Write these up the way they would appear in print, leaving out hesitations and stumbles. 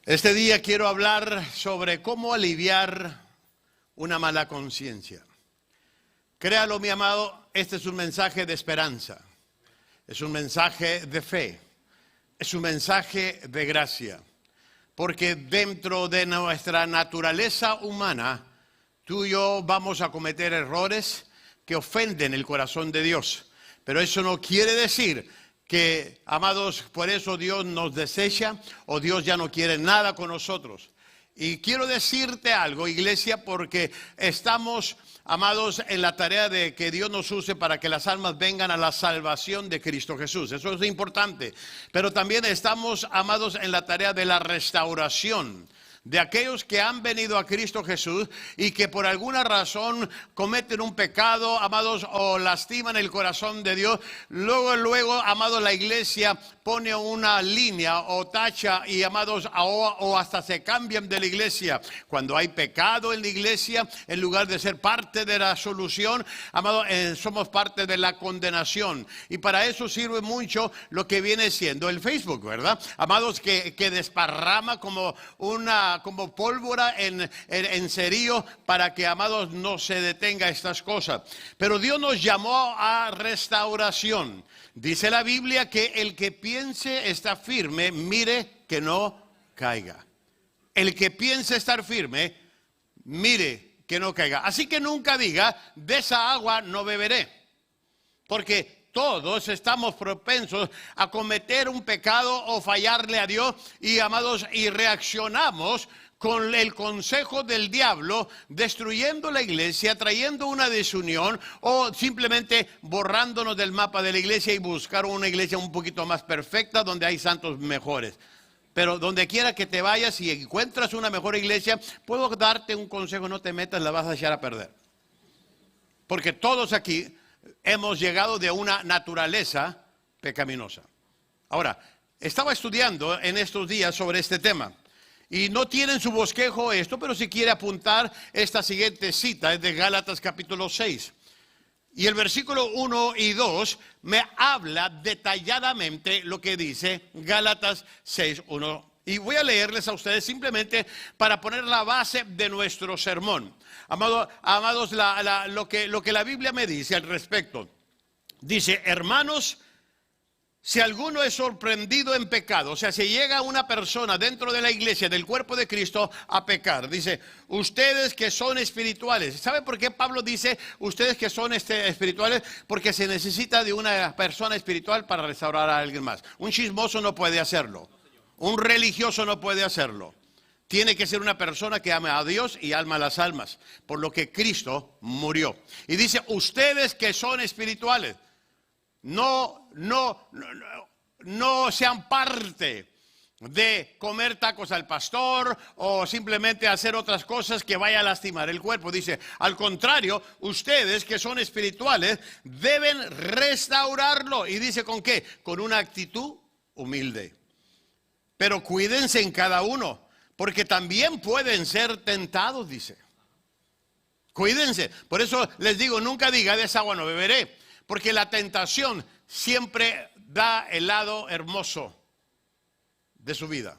Este día quiero hablar sobre cómo aliviar una mala conciencia. Créalo, mi amado, este es un mensaje de esperanza, es un mensaje de fe, es un mensaje de gracia. Porque dentro de nuestra naturaleza humana, tú y yo vamos a cometer errores que ofenden el corazón de Dios. Pero eso no quiere decir que, amados, por eso Dios nos desecha o Dios ya no quiere nada con nosotros. Y quiero decirte algo, iglesia, porque estamos, amados, en la tarea de que Dios nos use para que las almas vengan a la salvación de Cristo Jesús. Eso es importante. Pero también estamos, amados, en la tarea de la restauración de aquellos que han venido a Cristo Jesús y que por alguna razón cometen un pecado, amados, o lastiman el corazón de Dios. Luego, amados, la iglesia pone una línea o tacha y, amados, o hasta se cambian de la iglesia. Cuando hay pecado en la iglesia, en lugar de ser parte de la solución, amados, somos parte de la condenación. Y para eso sirve mucho lo que viene siendo el Facebook, ¿verdad? Amados, que desparrama como pólvora en cerillo para que, amados, no se detenga estas cosas. Pero Dios nos llamó a restauración. Dice la Biblia que el que piense estar firme, mire que no caiga. El que piense estar firme, mire que no caiga. Así que nunca diga, de esa agua no beberé. Porque todos estamos propensos a cometer un pecado o fallarle a Dios y, amados, y reaccionamos con el consejo del diablo, destruyendo la iglesia, trayendo una desunión o simplemente borrándonos del mapa de la iglesia y buscar una iglesia un poquito más perfecta donde hay santos mejores. Pero donde quiera que te vayas y encuentras una mejor iglesia, puedo darte un consejo: no te metas, la vas a echar a perder. Porque todos aquí hemos llegado de una naturaleza pecaminosa. Ahora, estaba estudiando en estos días sobre este tema. Y no tiene en su bosquejo esto, pero si quiere apuntar esta siguiente cita, es de Gálatas capítulo 6. Y el versículo 1 y 2 me habla detalladamente lo que dice Gálatas 6, 1. Y voy a leerles a ustedes simplemente para poner la base de nuestro sermón. Amados, lo que la Biblia me dice al respecto. Dice: hermanos, si alguno es sorprendido en pecado, o sea, si llega una persona dentro de la iglesia, del cuerpo de Cristo, a pecar, dice, ustedes que son espirituales. ¿Sabe por qué Pablo dice ustedes que son espirituales? Porque se necesita de una persona espiritual para restaurar a alguien más. Un chismoso no puede hacerlo. Un religioso no puede hacerlo. Tiene que ser una persona que ama a Dios y ama a las almas, por lo que Cristo murió. Y dice, ustedes que son espirituales, no sean parte de comer tacos al pastor o simplemente hacer otras cosas que vaya a lastimar el cuerpo. Dice, al contrario, ustedes que son espirituales deben restaurarlo. Y dice, ¿con qué? Con una actitud humilde. Pero cuídense en cada uno, porque también pueden ser tentados, dice. Cuídense. Por eso les digo, nunca diga, de esa agua no beberé. Porque la tentación siempre da el lado hermoso de su vida.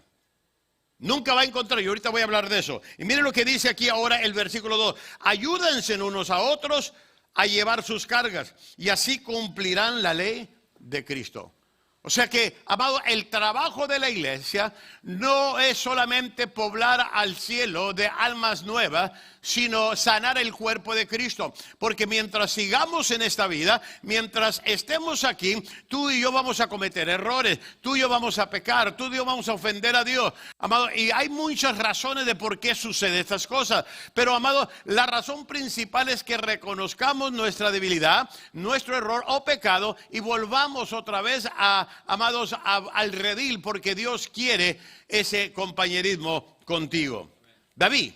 Nunca va a encontrar, y ahorita voy a hablar de eso. Y miren lo que dice aquí ahora el versículo 2. Ayúdense unos a otros a llevar sus cargas, y así cumplirán la ley de Cristo. O sea que, amado, el trabajo de la iglesia no es solamente poblar al cielo de almas nuevas, sino sanar el cuerpo de Cristo. Porque mientras sigamos en esta vida, mientras estemos aquí, tú y yo vamos a cometer errores, tú y yo vamos a pecar, tú y yo vamos a ofender a Dios. Amado, y hay muchas razones de por qué suceden estas cosas. Pero, amado, la razón principal es que reconozcamos nuestra debilidad, nuestro error o pecado y volvamos otra vez al redil, porque Dios quiere ese compañerismo contigo. David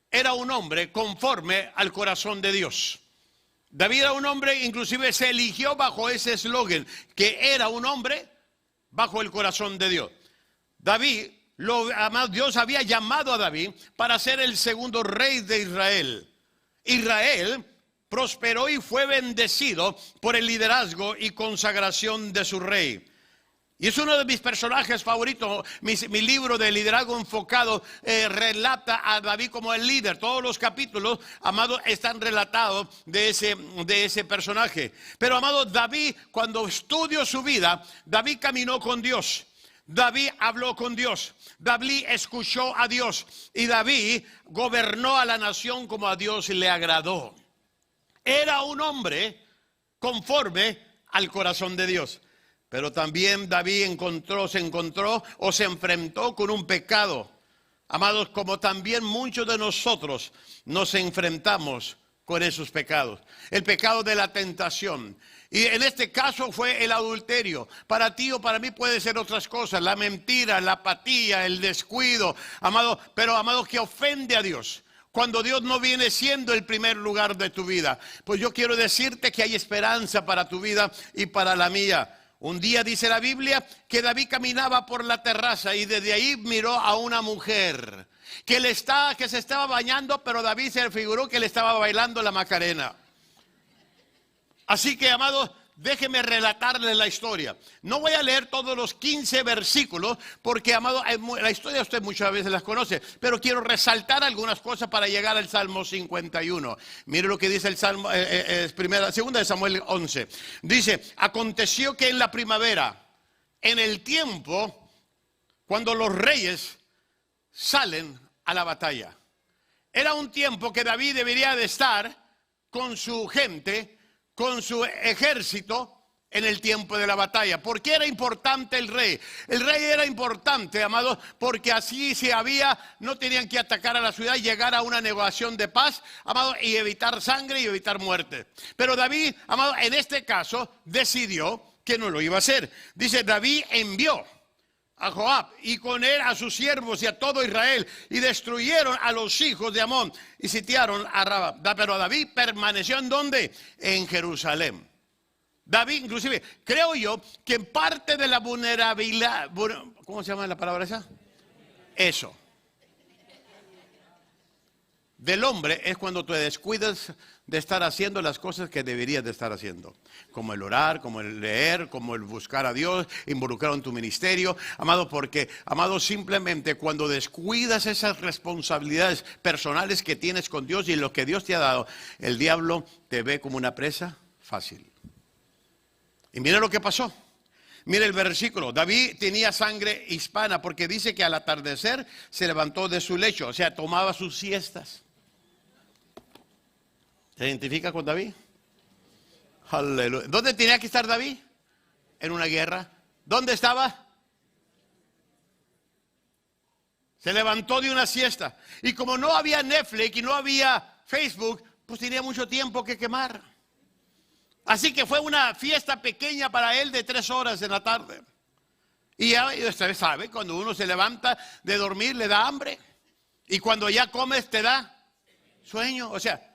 era un hombre conforme al corazón de Dios. David era un hombre, inclusive se eligió bajo ese eslogan, que era un hombre bajo el corazón de Dios. Dios había llamado a David para ser el segundo rey de Israel. Israel prosperó y fue bendecido por el liderazgo y consagración de su rey. Y es uno de mis personajes favoritos. Mi libro de liderazgo enfocado relata a David como el líder. Todos los capítulos, amado, están relatados de ese personaje. Pero, amado, David, cuando estudio su vida, David caminó con Dios. David habló con Dios. David escuchó a Dios. Y David gobernó a la nación como a Dios le agradó. Era un hombre conforme al corazón de Dios. Pero también David se enfrentó con un pecado. Amados, como también muchos de nosotros nos enfrentamos con esos pecados. El pecado de la tentación. Y en este caso fue el adulterio. Para ti o para mí puede ser otras cosas. La mentira, la apatía, el descuido. Amado, pero amado, que ofende a Dios. Cuando Dios no viene siendo el primer lugar de tu vida. Pues yo quiero decirte que hay esperanza para tu vida y para la mía. Un día dice la Biblia que David caminaba por la terraza y desde ahí miró a una mujer que se estaba bañando, pero David se le figuró que le estaba bailando la Macarena. Así que, amados, déjeme relatarles la historia. No voy a leer todos los 15 versículos porque, amado, la historia usted muchas veces las conoce, pero quiero resaltar algunas cosas para llegar al Salmo 51. Mire lo que dice el Salmo, segunda de Samuel 11. Dice, aconteció que en la primavera, en el tiempo cuando los reyes salen a la batalla. Era un tiempo que David debería de estar con su gente, con su ejército en el tiempo de la batalla. ¿Por qué era importante el rey? El rey era importante, amado, porque así no tenían que atacar a la ciudad y llegar a una negociación de paz, amado, y evitar sangre y evitar muerte. Pero David, amado, en este caso decidió que no lo iba a hacer. Dice, David envió a Joab y con él a sus siervos y a todo Israel y destruyeron a los hijos de Amón y sitiaron a Rabá. Pero David permaneció ¿en dónde? En Jerusalén. David, inclusive, creo yo que en parte de la vulnerabilidad, ¿cómo se llama la palabra esa? Eso. Del hombre es cuando te descuidas de estar haciendo las cosas que deberías de estar haciendo. Como el orar, como el leer, como el buscar a Dios, involucrar en tu ministerio. Amado, porque, amado, simplemente cuando descuidas esas responsabilidades personales que tienes con Dios y lo que Dios te ha dado, el diablo te ve como una presa fácil. Y mira lo que pasó. Mira el versículo. David tenía sangre hispana porque dice que al atardecer se levantó de su lecho, o sea, tomaba sus siestas. ¿Se identifica con David? Aleluya. ¿Dónde tenía que estar David? En una guerra. ¿Dónde estaba? Se levantó de una siesta. Y como no había Netflix y no había Facebook, pues tenía mucho tiempo que quemar. Así que fue una fiesta pequeña para él de 3 horas en la tarde. Y ya usted sabe, cuando uno se levanta de dormir le da hambre. Y cuando ya comes te da sueño. O sea,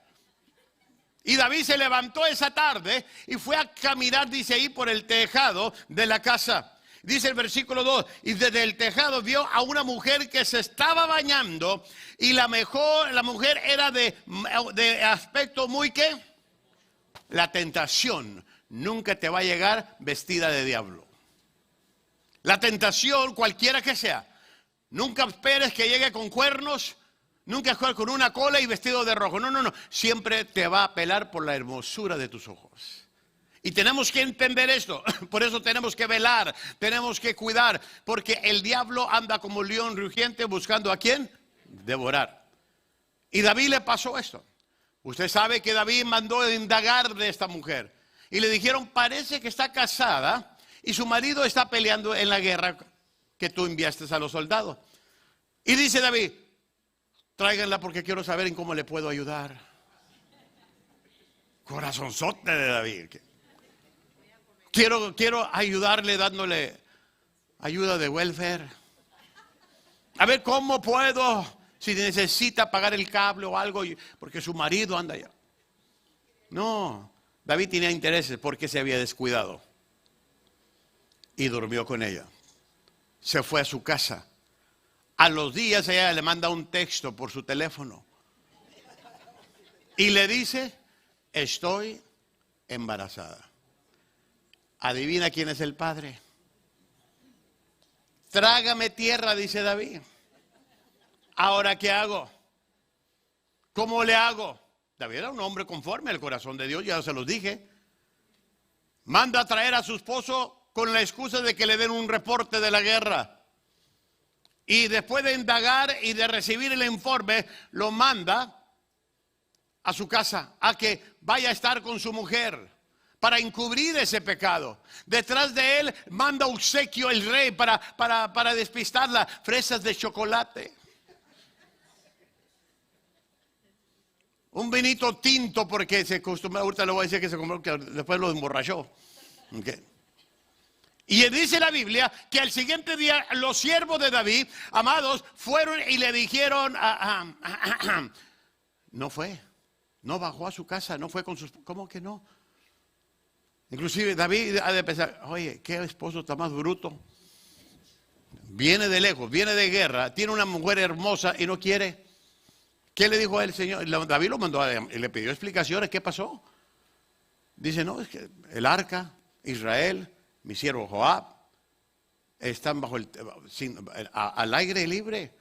y David se levantó esa tarde y fue a caminar, dice ahí, por el tejado de la casa. Dice el versículo 2, y desde el tejado vio a una mujer que se estaba bañando y la mujer era de aspecto muy ¿qué? La tentación nunca te va a llegar vestida de diablo. La tentación, cualquiera que sea, nunca esperes que llegue con cuernos, nunca con una cola y vestido de rojo. No. Siempre te va a apelar por la hermosura de tus ojos. Y tenemos que entender esto. Por eso tenemos que velar, tenemos que cuidar. Porque el diablo anda como león rugiente buscando ¿a quién? Devorar. Y David le pasó esto. Usted sabe que David mandó indagar de esta mujer. Y le dijeron, parece que está casada y su marido está peleando en la guerra que tú enviaste a los soldados. Y dice David, tráiganla porque quiero saber en cómo le puedo ayudar. Corazonzote de David. Quiero ayudarle dándole ayuda de welfare. A ver cómo puedo, si necesita pagar el cable o algo, porque su marido anda allá. No, David tenía intereses porque se había descuidado. Y durmió con ella. Se fue a su casa. A los días ella le manda un texto por su teléfono. Y le dice, estoy embarazada. Adivina quién es el padre. Trágame tierra, dice David. ¿Ahora qué hago? ¿Cómo le hago? David era un hombre conforme al corazón de Dios, ya se los dije. Manda a traer a su esposo con la excusa de que le den un reporte de la guerra. Y después de indagar y de recibir el informe, lo manda a su casa, a que vaya a estar con su mujer, para encubrir ese pecado. Detrás de él manda obsequio el rey para despistarla, fresas de chocolate. Un vinito tinto, porque se acostumbra, ahorita le voy a decir que se compró, que después lo emborrachó. Okay. Y dice la Biblia que al siguiente día los siervos de David, amados, fueron y le dijeron, no fue, no bajó a su casa, no fue con sus, ¿cómo que no? Inclusive David ha de pensar, oye, qué esposo está más bruto. Viene de lejos, viene de guerra, tiene una mujer hermosa y no quiere. ¿Qué le dijo a él, Señor? David lo mandó y le pidió explicaciones, ¿qué pasó? Dice, no, es que el arca, Israel, mi siervo Joab, están bajo al aire libre.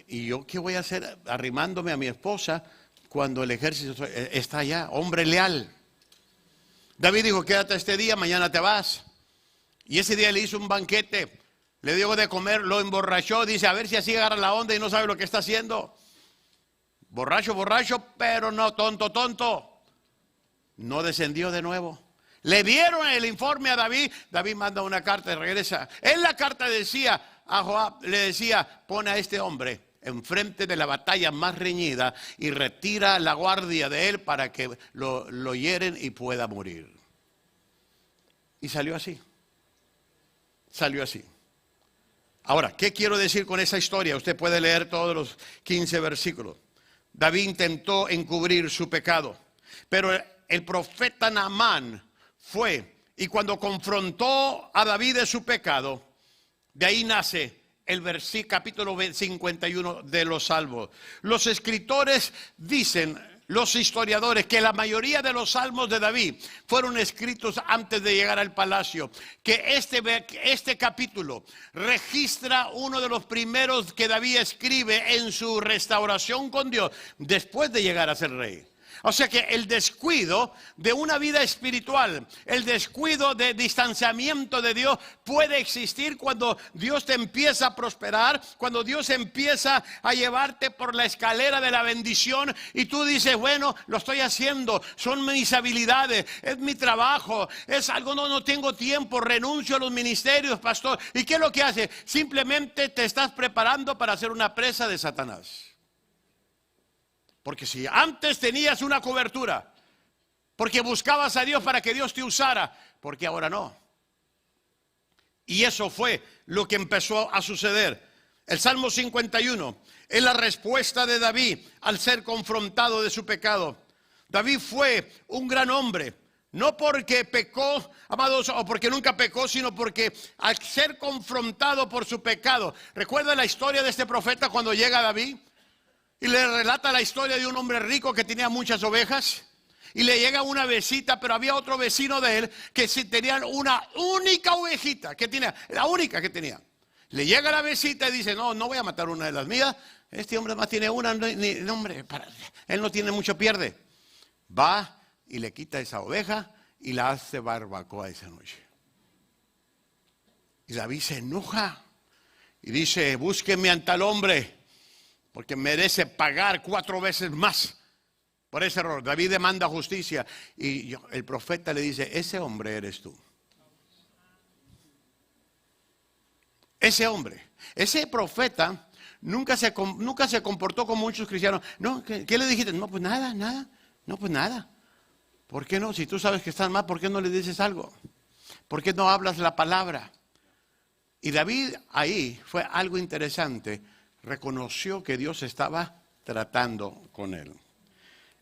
¿Y yo qué voy a hacer arrimándome a mi esposa cuando el ejército está allá? Hombre leal. David dijo, quédate este día, mañana te vas. Y ese día le hizo un banquete, le dio de comer, lo emborrachó. Dice, a ver si así agarra la onda y no sabe lo que está haciendo. Borracho, borracho, pero no tonto, tonto. No descendió de nuevo. Le dieron el informe a David. David manda una carta y regresa. En la carta decía a Joab, le decía, pon a este hombre enfrente de la batalla más reñida y retira la guardia de él para que lo hieren y pueda morir. Y salió así. Salió así. Ahora, ¿qué quiero decir con esa historia? Usted puede leer todos los 15 versículos. David intentó encubrir su pecado, pero el profeta Naamán fue y cuando confrontó a David de su pecado, de ahí nace el capítulo 51 de los Salmos. Los escritores dicen, los historiadores, que la mayoría de los salmos de David fueron escritos antes de llegar al palacio. Que este capítulo registra uno de los primeros que David escribe en su restauración con Dios después de llegar a ser rey. O sea que el descuido de una vida espiritual, el descuido de distanciamiento de Dios puede existir cuando Dios te empieza a prosperar, cuando Dios empieza a llevarte por la escalera de la bendición y tú dices, bueno, lo estoy haciendo, son mis habilidades, es mi trabajo, es algo, no tengo tiempo, renuncio a los ministerios, pastor. ¿Y qué es lo que hace? Simplemente te estás preparando para ser una presa de Satanás. Porque si antes tenías una cobertura, porque buscabas a Dios para que Dios te usara, porque ahora no. Y eso fue lo que empezó a suceder. El Salmo 51 es la respuesta de David al ser confrontado de su pecado. David fue un gran hombre, no porque pecó, amados, o porque nunca pecó, sino porque al ser confrontado por su pecado. ¿Recuerda la historia de este profeta cuando llega David? Y le relata la historia de un hombre rico que tenía muchas ovejas. Y le llega una ovejita, pero había otro vecino de él que sí tenía una única ovejita que tenía, la única que tenía. Le llega la ovejita y dice, no voy a matar una de las mías. Este hombre más tiene una, hombre, él no tiene mucho, pierde. Va y le quita esa oveja y la hace barbacoa esa noche. Y David se enoja y dice, búsqueme a tal hombre, porque merece pagar 4 veces más por ese error. David demanda justicia y el profeta le dice, ese hombre eres tú. Ese hombre, ese profeta nunca se comportó como muchos cristianos. No, ¿qué le dijiste? No, pues nada. No, pues nada. ¿Por qué no? Si tú sabes que estás mal, ¿por qué no le dices algo? ¿Por qué no hablas la palabra? Y David ahí fue algo interesante. Reconoció que Dios estaba tratando con él.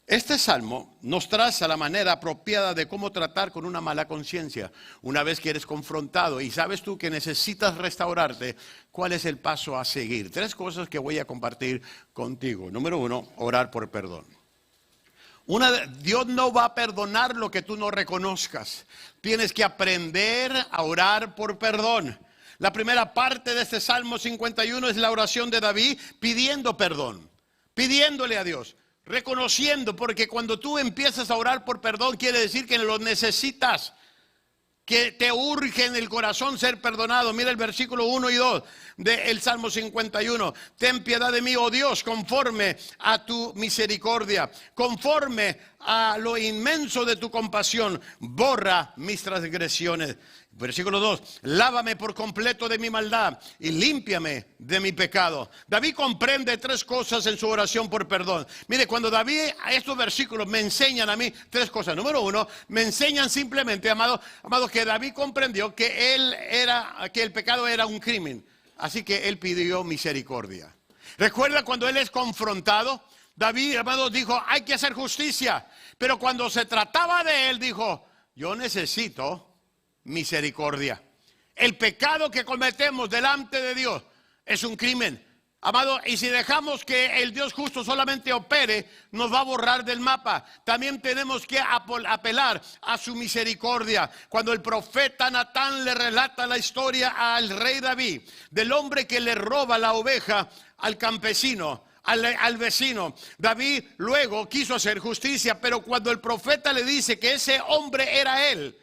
Este salmo nos traza la manera apropiada de cómo tratar con una mala conciencia. Una vez que eres confrontado y sabes tú que necesitas restaurarte, ¿cuál es el paso a seguir? 3 cosas que voy a compartir contigo. Número 1, orar por perdón. Dios no va a perdonar lo que tú no reconozcas. Tienes que aprender a orar por perdón. La primera parte de este Salmo 51 es la oración de David pidiendo perdón, pidiéndole a Dios, reconociendo, porque cuando tú empiezas a orar por perdón quiere decir que lo necesitas, que te urge en el corazón ser perdonado. Mira el versículo 1 y 2 del Salmo 51. Ten piedad de mí, oh Dios, conforme a tu misericordia, conforme a lo inmenso de tu compasión, borra mis transgresiones. Versículo 2, lávame por completo de mi maldad y límpiame de mi pecado. David comprende tres cosas en su oración por perdón. Mire, cuando David, estos versículos me enseñan a mí tres cosas. Número uno, me enseñan simplemente, amado, que David comprendió que el pecado era un crimen. Así que él pidió misericordia. Recuerda cuando él es confrontado, David, amado, dijo, hay que hacer justicia. Pero cuando se trataba de él, dijo, yo necesito misericordia. El pecado que cometemos delante de Dios es un crimen, amado, y si dejamos que el Dios justo solamente opere, nos va a borrar del mapa. También tenemos que apelar a su misericordia. Cuando el profeta Natán le relata la historia al rey David, del hombre que le roba la oveja al campesino, al vecino, David luego quiso hacer justicia, pero cuando el profeta le dice que ese hombre era él,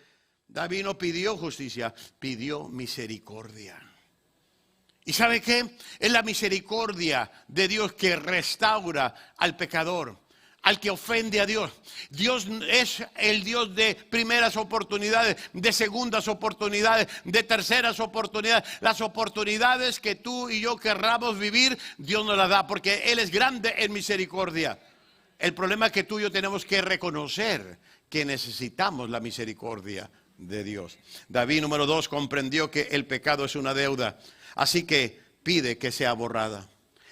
David no pidió justicia, pidió misericordia. ¿Y sabe qué? Es la misericordia de Dios que restaura al pecador, al que ofende a Dios. Dios es el Dios de primeras oportunidades, de segundas oportunidades, de terceras oportunidades. Las oportunidades que tú y yo querramos vivir, Dios nos las da, porque Él es grande en misericordia. El problema es que tú y yo tenemos que reconocer que necesitamos la misericordia de Dios. David, número 2, comprendió que el pecado es una deuda, así que pide que sea borrada.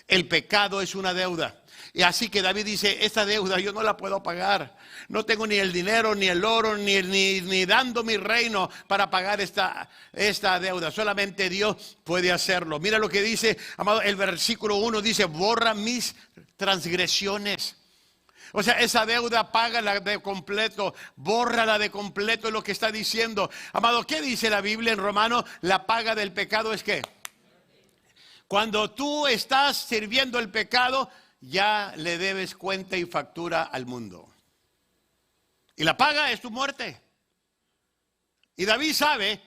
El pecado es una deuda, y así que David dice, esta deuda yo no la puedo pagar. No tengo ni el dinero, ni el oro, ni dando mi reino para pagar esta deuda. Solamente Dios puede hacerlo. Mira lo que dice, amado, el versículo 1 dice, borra mis transgresiones. O sea, esa deuda págala de completo, bórrala de completo, es lo que está diciendo. Amado, ¿qué dice la Biblia en Romanos? La paga del pecado es ¿qué? Cuando tú estás sirviendo el pecado, ya le debes cuenta y factura al mundo. Y la paga es tu muerte. Y David sabe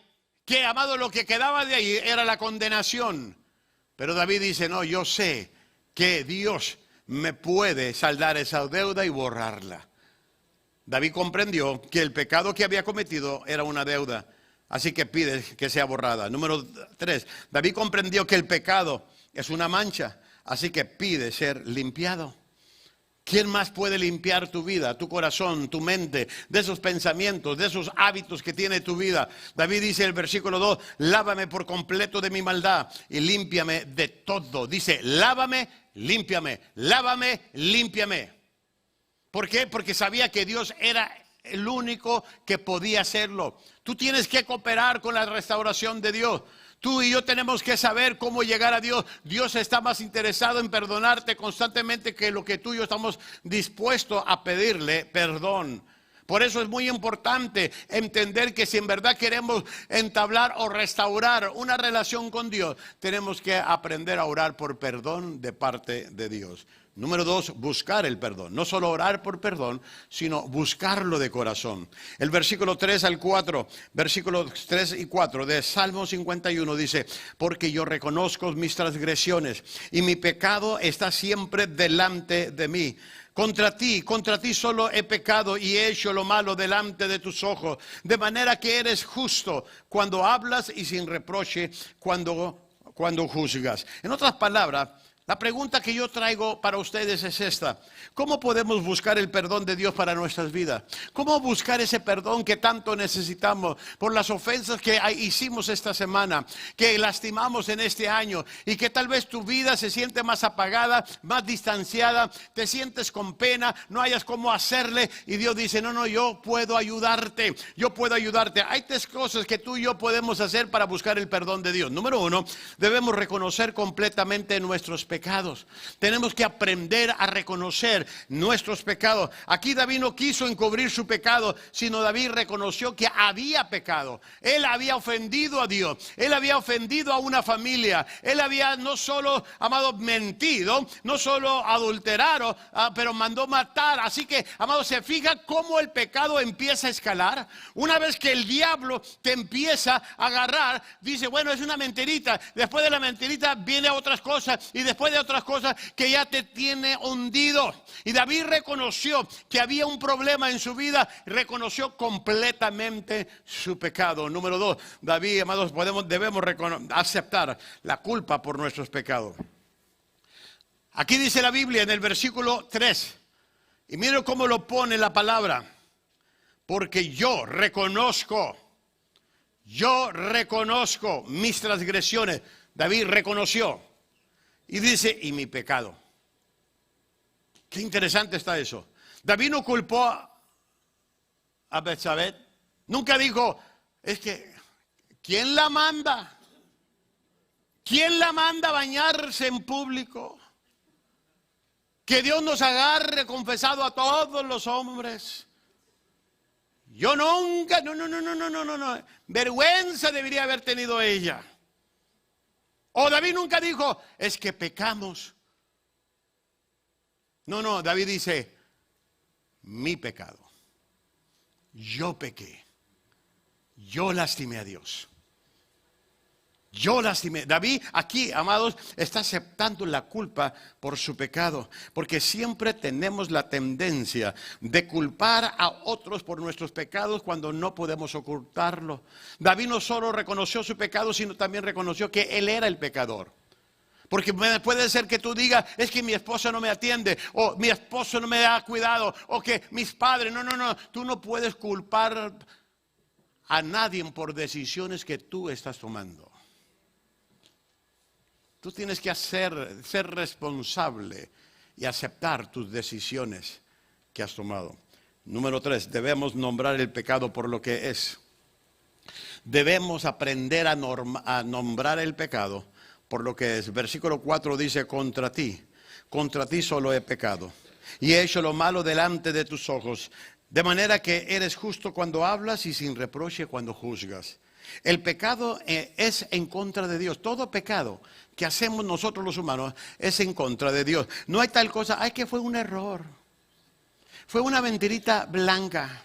que, amado, lo que quedaba de ahí era la condenación. Pero David dice, no, yo sé que Dios me puede saldar esa deuda y borrarla. David comprendió que el pecado que había cometido era una deuda, así que pide que sea borrada. Número 3, David comprendió que el pecado es una mancha, así que pide ser limpiado. ¿Quién más puede limpiar tu vida, tu corazón, tu mente, de esos pensamientos, de esos hábitos que tiene tu vida? David dice en el versículo 2, lávame por completo de mi maldad y límpiame de todo. Dice, lávame, límpiame, lávame, límpiame. ¿Por qué? Porque sabía que Dios era el único que podía hacerlo. Tú tienes que cooperar con la restauración de Dios. Tú y yo tenemos que saber cómo llegar a Dios. Dios está más interesado en perdonarte constantemente que lo que tú y yo estamos dispuestos a pedirle perdón. Por eso es muy importante entender que si en verdad queremos entablar o restaurar una relación con Dios, tenemos que aprender a orar por perdón de parte de Dios. Número 2, buscar el perdón. No solo orar por perdón, sino buscarlo de corazón. El versículo 3 al 4, versículos 3 y 4 de Salmo 51 dice, porque yo reconozco mis transgresiones y mi pecado está siempre delante de mí. Contra ti solo he pecado y he hecho lo malo delante de tus ojos, de manera que eres justo cuando hablas y sin reproche cuando juzgas. En otras palabras, la pregunta que yo traigo para ustedes es esta: ¿cómo podemos buscar el perdón de Dios para nuestras vidas? ¿Cómo buscar ese perdón que tanto necesitamos por las ofensas que hicimos esta semana, que lastimamos en este año y que tal vez tu vida se siente más apagada, más distanciada, te sientes con pena, no hayas cómo hacerle y Dios dice, no, yo puedo ayudarte, yo puedo ayudarte? Hay tres cosas que tú y yo podemos hacer para buscar el perdón de Dios. Número 1, debemos reconocer completamente nuestros pecados. pecados. Tenemos que aprender a reconocer nuestros pecados. Aquí David no quiso encubrir su pecado, sino David reconoció que había pecado. Él había ofendido a Dios. Él había ofendido a una familia. Él había no solo, amado, mentido, no solo adulterado, pero mandó matar. Así que, amado, se fija cómo el pecado empieza a escalar. Una vez que el diablo te empieza a agarrar, dice, bueno, es una mentirita. Después de la mentirita viene otras cosas, y después de otras cosas que ya te tiene hundido. Y David reconoció que había un problema en su vida, reconoció completamente su pecado. Número 2, David, amados, debemos aceptar la culpa por nuestros pecados. Aquí dice la Biblia en el versículo 3, y miren cómo lo pone la palabra: porque yo reconozco mis transgresiones. David reconoció y dice, y mi pecado. Qué interesante está eso. David no culpó a Betsabé. Nunca dijo, es que, ¿quién la manda? ¿Quién la manda a bañarse en público? Que Dios nos agarre confesado a todos los hombres. Yo nunca, no. Vergüenza debería haber tenido ella. O David nunca dijo, es que pecamos. No, David dice, mi pecado. Yo pequé. Yo lastimé a Dios. Yo lastimé. David aquí, amados, está aceptando la culpa por su pecado. Porque siempre tenemos la tendencia de culpar a otros por nuestros pecados cuando no podemos ocultarlo. David no solo reconoció su pecado, sino también reconoció que él era el pecador. Porque puede ser que tú digas, es que mi esposa no me atiende, o mi esposo no me da cuidado, o que mis padres, no. Tú no puedes culpar a nadie por decisiones que tú estás tomando. Tú tienes que ser responsable y aceptar tus decisiones que has tomado. Número 3, debemos nombrar el pecado por lo que es. Debemos aprender a nombrar el pecado por lo que es. Versículo 4 dice, contra ti solo he pecado y he hecho lo malo delante de tus ojos, de manera que eres justo cuando hablas y sin reproche cuando juzgas. El pecado es en contra de Dios. Todo pecado que hacemos nosotros los humanos es en contra de Dios. No hay tal cosa, ay, que fue un error, fue una mentirita blanca,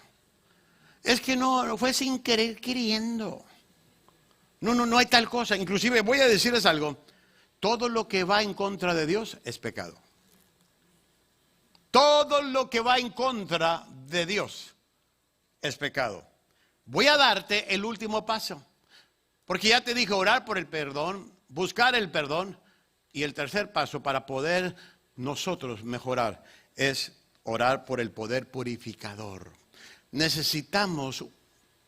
es que no fue sin querer queriendo. No hay tal cosa. Inclusive voy a decirles algo, todo lo que va en contra de Dios es pecado. Todo lo que va en contra de Dios es pecado. Voy a darte el último paso, porque ya te dije orar por el perdón, buscar el perdón, y el tercer paso para poder nosotros mejorar es orar por el poder purificador. Necesitamos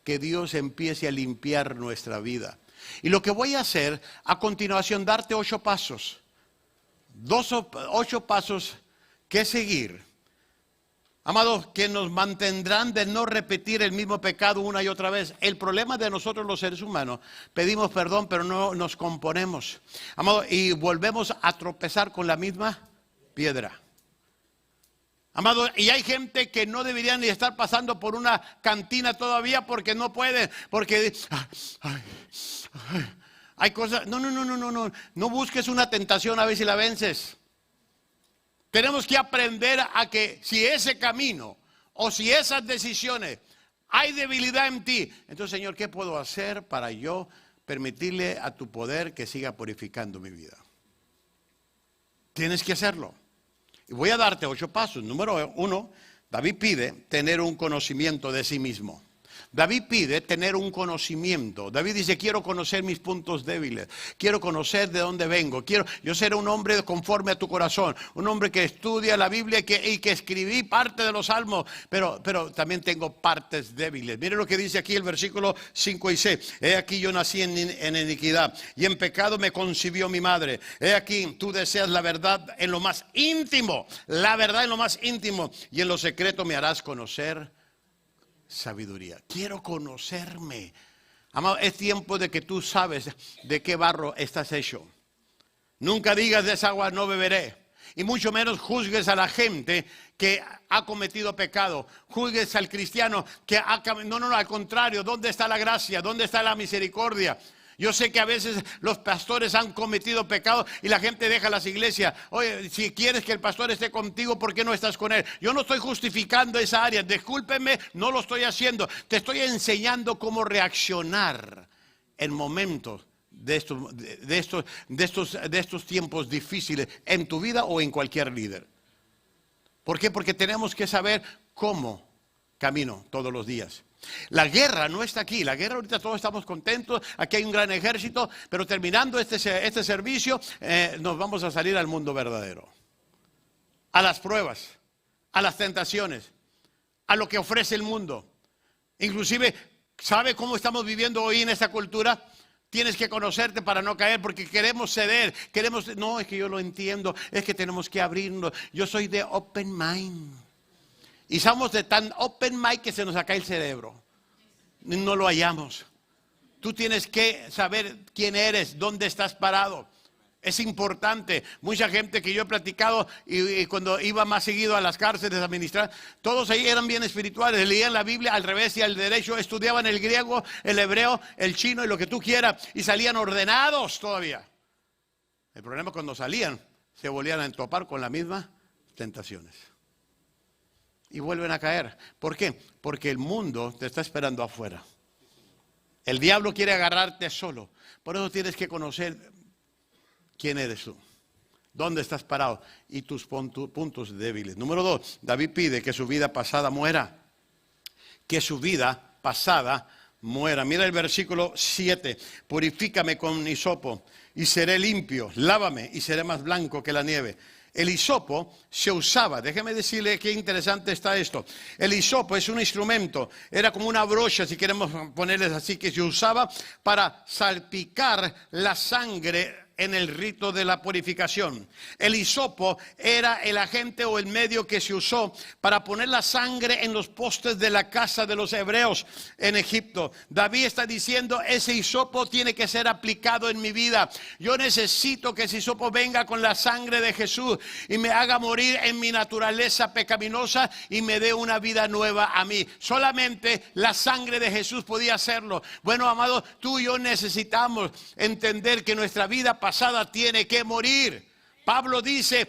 que Dios empiece a limpiar nuestra vida. Y lo que voy a hacer a continuación, darte 8 pasos, 8 pasos que seguir, amados, que nos mantendrán de no repetir el mismo pecado una y otra vez. El problema de nosotros los seres humanos, pedimos perdón pero no nos componemos, amados, y volvemos a tropezar con la misma piedra. Amados, y hay gente que no deberían ni estar pasando por una cantina todavía porque no pueden, porque hay cosas, no busques una tentación a ver si la vences. Tenemos que aprender a que si ese camino o si esas decisiones hay debilidad en ti, entonces, Señor, ¿qué puedo hacer para yo permitirle a tu poder que siga purificando mi vida? Tienes que hacerlo. Y voy a darte 8 pasos. Número 1, David pide tener un conocimiento de sí mismo. David pide tener un conocimiento. David dice, quiero conocer mis puntos débiles, quiero conocer de dónde vengo, yo ser un hombre conforme a tu corazón, un hombre que estudia la Biblia y que escribí parte de los salmos, pero también tengo partes débiles. Mire lo que dice aquí el versículo 5 y 6. He aquí yo nací en iniquidad y en pecado me concibió mi madre. He aquí tú deseas la verdad en lo más íntimo, la verdad en lo más íntimo, y en lo secreto me harás conocer sabiduría. Quiero conocerme. Amado, es tiempo de que tú sabes de qué barro estás hecho. Nunca digas de esa agua no beberé. Y mucho menos juzgues a la gente que ha cometido pecado. Juzgues al cristiano que ha... No, al contrario. ¿Dónde está la gracia? ¿Dónde está la misericordia? Yo sé que a veces los pastores han cometido pecado y la gente deja las iglesias. Oye, si quieres que el pastor esté contigo, ¿por qué no estás con él? Yo no estoy justificando esa área. Discúlpeme, no lo estoy haciendo. Te estoy enseñando cómo reaccionar en momentos de estos tiempos difíciles en tu vida o en cualquier líder. ¿Por qué? Porque tenemos que saber cómo camino todos los días. La guerra no está aquí. La guerra ahorita todos estamos contentos. Aquí hay un gran ejército. Pero terminando este servicio, nos vamos a salir al mundo verdadero. A las pruebas, a las tentaciones, a lo que ofrece el mundo. Inclusive, ¿sabe cómo estamos viviendo hoy en esta cultura? Tienes que conocerte para no caer, porque queremos ceder, no, es que yo lo entiendo, es que tenemos que abrirnos. Yo soy de open mind. Y somos de tan open mind que se nos cae el cerebro. No lo hallamos. Tú tienes que saber quién eres, dónde estás parado. Es importante. Mucha gente que yo he platicado y cuando iba más seguido a las cárceles a administrar, todos ahí eran bien espirituales, leían la Biblia al revés y al derecho, estudiaban el griego, el hebreo, el chino y lo que tú quieras y salían ordenados todavía. El problema es cuando salían, se volvían a entopar con las mismas tentaciones. Y vuelven a caer. ¿Por qué? Porque el mundo te está esperando afuera. El diablo quiere agarrarte solo. Por eso tienes que conocer quién eres tú, dónde estás parado y tus puntos débiles. Número 2, David pide que su vida pasada muera. Que su vida pasada muera. Mira el versículo 7. Purifícame con hisopo y seré limpio. Lávame y seré más blanco que la nieve. El hisopo se usaba, déjeme decirle qué interesante está esto. El hisopo es un instrumento, era como una brocha, si queremos ponerles así, que se usaba para salpicar la sangre en el rito de la purificación. El hisopo era el agente o el medio que se usó para poner la sangre en los postes de la casa de los hebreos en Egipto. David está diciendo, ese hisopo tiene que ser aplicado en mi vida. Yo necesito que ese hisopo venga con la sangre de Jesús y me haga morir en mi naturaleza pecaminosa y me dé una vida nueva a mí. Solamente la sangre de Jesús podía hacerlo. Bueno, amado, tú y yo necesitamos entender que nuestra vida pasada tiene que morir. Pablo dice,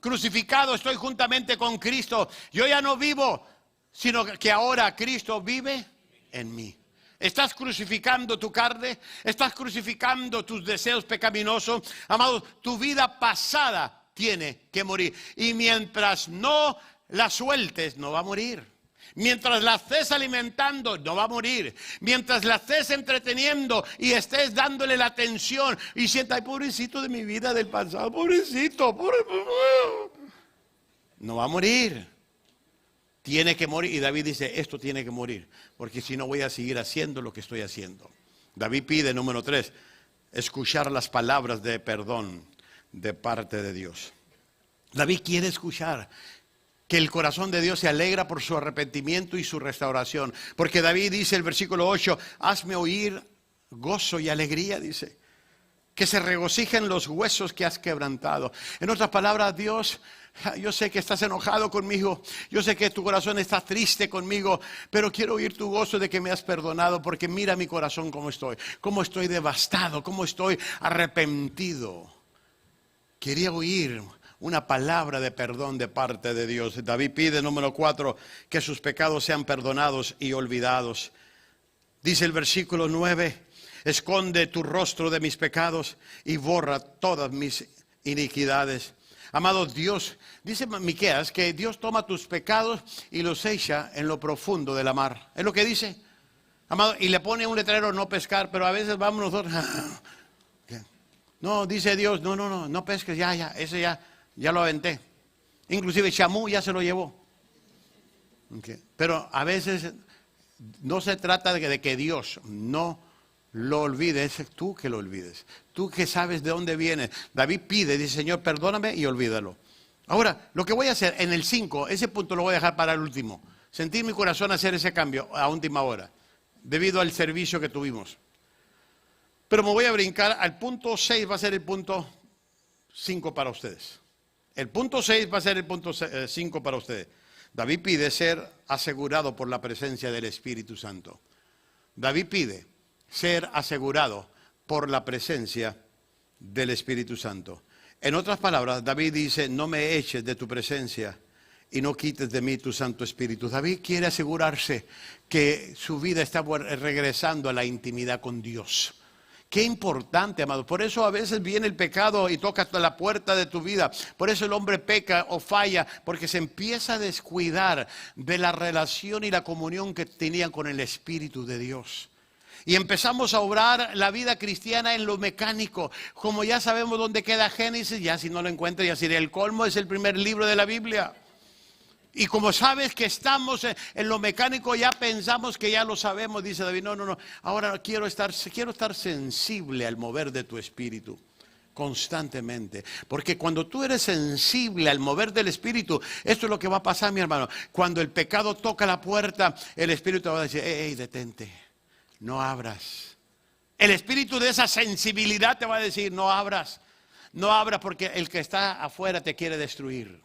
crucificado estoy juntamente con Cristo. Yo ya no vivo, sino que ahora Cristo vive en mí. ¿Estás crucificando tu carne? ¿Estás crucificando tus deseos pecaminosos? Amado, tu vida pasada tiene que morir. Y mientras no la sueltes, no va a morir. Mientras la estés alimentando, no va a morir. Mientras la estés entreteniendo y estés dándole la atención y sientas, ay, pobrecito de mi vida del pasado, pobrecito, no va a morir. Tiene que morir. Y David dice, esto tiene que morir, porque si no voy a seguir haciendo lo que estoy haciendo. David pide, número 3, escuchar las palabras de perdón de parte de Dios. David quiere escuchar que el corazón de Dios se alegra por su arrepentimiento y su restauración. Porque David dice, el versículo 8, hazme oír gozo y alegría, dice. Que se regocijen los huesos que has quebrantado. En otras palabras, Dios, yo sé que estás enojado conmigo. Yo sé que tu corazón está triste conmigo. Pero quiero oír tu gozo de que me has perdonado. Porque mira mi corazón cómo estoy devastado, cómo estoy arrepentido. Quería oír una palabra de perdón de parte de Dios. David pide, número 4, que sus pecados sean perdonados y olvidados. Dice el versículo 9, esconde tu rostro de mis pecados y borra todas mis iniquidades. Amado Dios, dice Miqueas que Dios toma tus pecados y los echa en lo profundo de la mar. ¿Es lo que dice? Amado, y le pone un letrero no pescar, pero a veces vamos nosotros. No, dice Dios, no pesques, ese ya lo aventé. Inclusive Chamú ya se lo llevó. Okay. Pero a veces no se trata de que Dios no lo olvide, es tú que lo olvides. Tú que sabes de dónde viene. David pide, dice, Señor, perdóname y olvídalo. Ahora, lo que voy a hacer en el 5, ese punto lo voy a dejar para el último. Sentí mi corazón hacer ese cambio a última hora, debido al servicio que tuvimos. Pero me voy a brincar al punto 6, va a ser el punto 5 para ustedes. El punto 6 va a ser el punto 5 para ustedes. David pide ser asegurado por la presencia del Espíritu Santo. David pide ser asegurado por la presencia del Espíritu Santo. En otras palabras, David dice, no me eches de tu presencia y no quites de mí tu Santo Espíritu. David quiere asegurarse que su vida está regresando a la intimidad con Dios. Qué importante, amado. Por eso a veces viene el pecado y toca hasta la puerta de tu vida. Por eso el hombre peca o falla, porque se empieza a descuidar de la relación y la comunión que tenían con el Espíritu de Dios. Y empezamos a obrar la vida cristiana en lo mecánico. Como ya sabemos dónde queda Génesis, ya si no lo encuentro, ya sería el colmo, es el primer libro de la Biblia. Y como sabes que estamos en lo mecánico, ya pensamos que ya lo sabemos, dice David. No, ahora quiero estar sensible al mover de tu espíritu constantemente. Porque cuando tú eres sensible al mover del espíritu, esto es lo que va a pasar, mi hermano. Cuando el pecado toca la puerta, el espíritu va a decir, hey, detente, no abras. El espíritu de esa sensibilidad te va a decir, no abras porque el que está afuera te quiere destruir.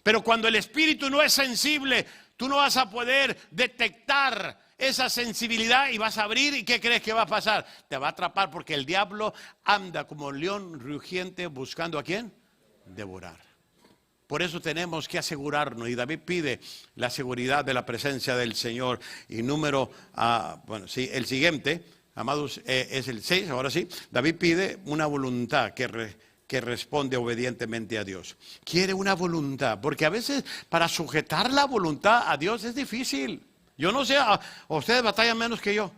Pero cuando el espíritu no es sensible, tú no vas a poder detectar esa sensibilidad y vas a abrir. ¿Y qué crees que va a pasar? Te va a atrapar porque el diablo anda como león rugiente buscando ¿a quién? Devorar. Por eso tenemos que asegurarnos. Y David pide la seguridad de la presencia del Señor. Y el siguiente, amados, es el 6, ahora sí. David pide una voluntad que responde obedientemente a Dios. Quiere una voluntad, porque a veces para sujetar la voluntad a Dios es difícil. Yo no sé, ustedes batallan menos que yo,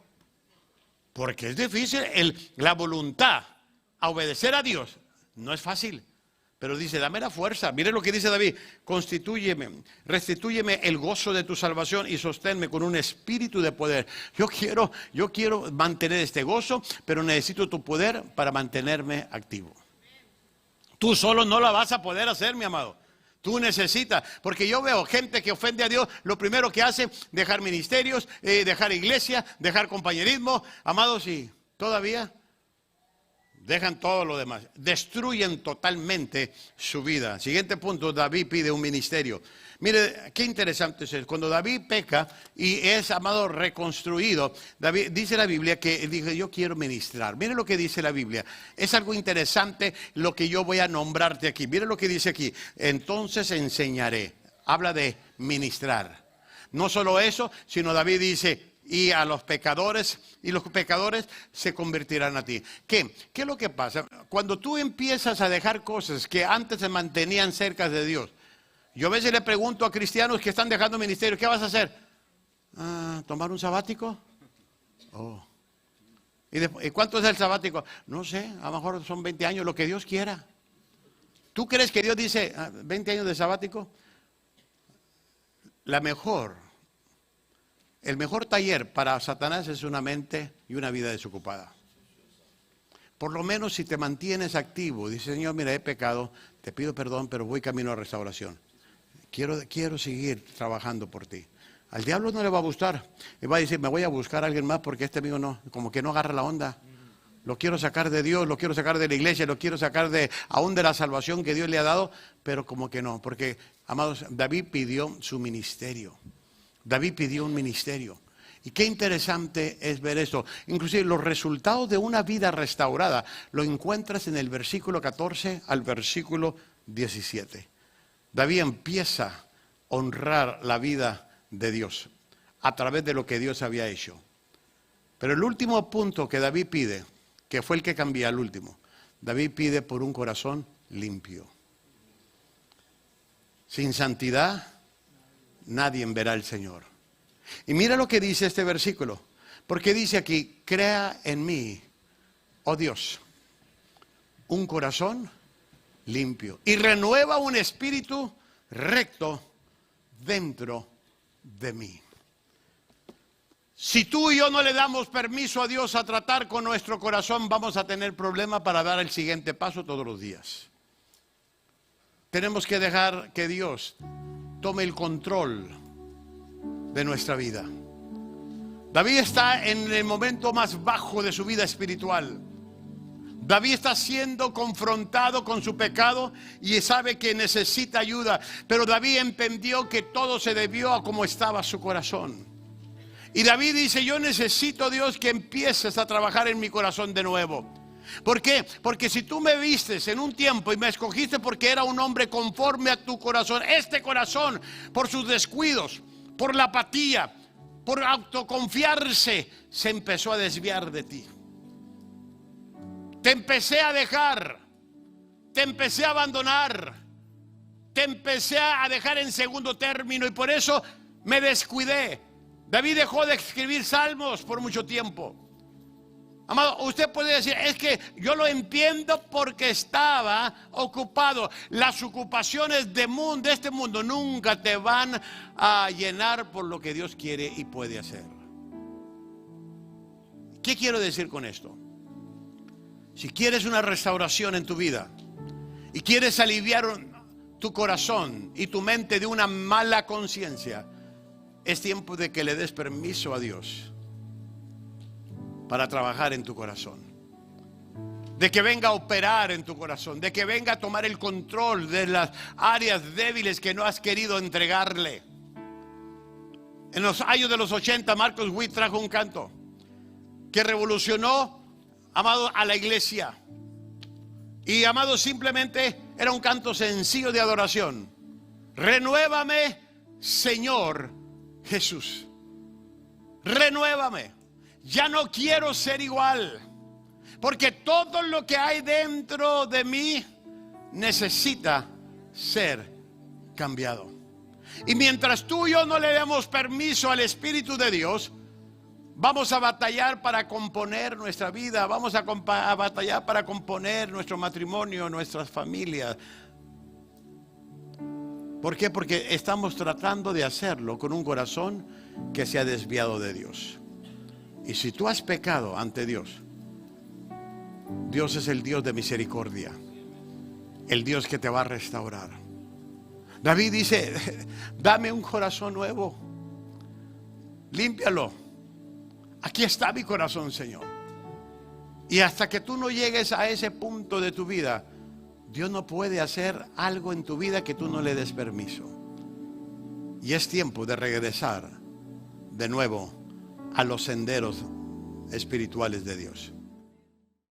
porque es difícil la voluntad a obedecer a Dios. No es fácil, pero dice, dame la fuerza. Mire lo que dice David, restitúyeme el gozo de tu salvación y sosténme con un espíritu de poder. Yo quiero mantener este gozo, pero necesito tu poder para mantenerme activo. Tú solo no la vas a poder hacer, mi amado. Tú necesitas, porque yo veo gente que ofende a Dios, lo primero que hace, dejar ministerios, dejar iglesia, dejar compañerismo, amados, y todavía dejan todo lo demás. Destruyen totalmente su vida. Siguiente punto, David pide un ministerio. Mire, qué interesante es eso. Cuando David peca y es, amado, reconstruido, David, dice la Biblia que dice, yo quiero ministrar. Mire lo que dice la Biblia. Es algo interesante lo que yo voy a nombrarte aquí. Mire lo que dice aquí. Entonces enseñaré. Habla de ministrar. No solo eso, sino David dice, y a los pecadores, y los pecadores se convertirán a ti. ¿Qué es lo que pasa? Cuando tú empiezas a dejar cosas que antes se mantenían cerca de Dios. Yo a veces le pregunto a cristianos que están dejando ministerio, ¿qué vas a hacer? ¿Tomar un sabático? Oh. ¿Y cuánto es el sabático? No sé, a lo mejor son 20 años, lo que Dios quiera. ¿Tú crees que Dios dice 20 años de sabático? El mejor taller para Satanás es una mente y una vida desocupada. Por lo menos si te mantienes activo, dice Señor, mira, he pecado, te pido perdón, pero voy camino a restauración. Quiero seguir trabajando por ti. Al diablo no le va a gustar. Y va a decir, me voy a buscar a alguien más porque este amigo no, como que no agarra la onda. Lo quiero sacar de Dios, lo quiero sacar de la iglesia, lo quiero sacar aún de la salvación que Dios le ha dado, pero como que no. Porque, amados, David pidió su ministerio. David pidió un ministerio. Y qué interesante es ver esto. Inclusive los resultados de una vida restaurada lo encuentras en el versículo 14 al versículo 17. David empieza a honrar la vida de Dios a través de lo que Dios había hecho. Pero el último punto que David pide, que fue el que cambia el último, David pide por un corazón limpio. Sin santidad, nadie verá al Señor. Y mira lo que dice este versículo, porque dice aquí, crea en mí, oh Dios, un corazón limpio y renueva un espíritu recto dentro de mí. Si tú y yo no le damos permiso a Dios a tratar con nuestro corazón, vamos a tener problemas para dar el siguiente paso todos los días. Tenemos que dejar que Dios tome el control de nuestra vida. David está en el momento más bajo de su vida espiritual. David está siendo confrontado con su pecado y sabe que necesita ayuda. Pero David entendió que todo se debió a cómo estaba su corazón. Y David dice, yo necesito, Dios, que empieces a trabajar en mi corazón de nuevo. ¿Por qué? Porque si tú me vistes en un tiempo y me escogiste porque era un hombre conforme a tu corazón, este corazón, por sus descuidos, por la apatía, por autoconfiarse, se empezó a desviar de ti. Te empecé a dejar, te empecé a abandonar, te empecé a dejar en segundo término y por eso me descuidé. David dejó de escribir salmos por mucho tiempo. Amado, usted puede decir, es que yo lo entiendo porque estaba ocupado. Las ocupaciones de este mundo nunca te van a llenar por lo que Dios quiere y puede hacer. ¿Qué quiero decir con esto? Si quieres una restauración en tu vida y quieres aliviar tu corazón y tu mente de una mala conciencia, es tiempo de que le des permiso a Dios para trabajar en tu corazón, de que venga a operar en tu corazón, de que venga a tomar el control de las áreas débiles que no has querido entregarle. En los años de los 80, Marcos Witt trajo un canto que revolucionó, amado, a la iglesia. Y, amado, simplemente era un canto sencillo de adoración. Renuévame, Señor Jesús. Renuévame. Ya no quiero ser igual, porque todo lo que hay dentro de mí necesita ser cambiado. Y mientras tú y yo no le demos permiso al Espíritu de Dios, vamos a batallar para componer nuestra vida, vamos a batallar para componer nuestro matrimonio, nuestras familias. ¿Por qué? Porque estamos tratando de hacerlo con un corazón que se ha desviado de Dios. Y si tú has pecado ante Dios, Dios es el Dios de misericordia, el Dios que te va a restaurar. David dice, dame un corazón nuevo, límpialo. Aquí está mi corazón, Señor. Y hasta que tú no llegues a ese punto de tu vida, Dios no puede hacer algo en tu vida que tú no le des permiso. Y es tiempo de regresar de nuevo a los senderos espirituales de Dios.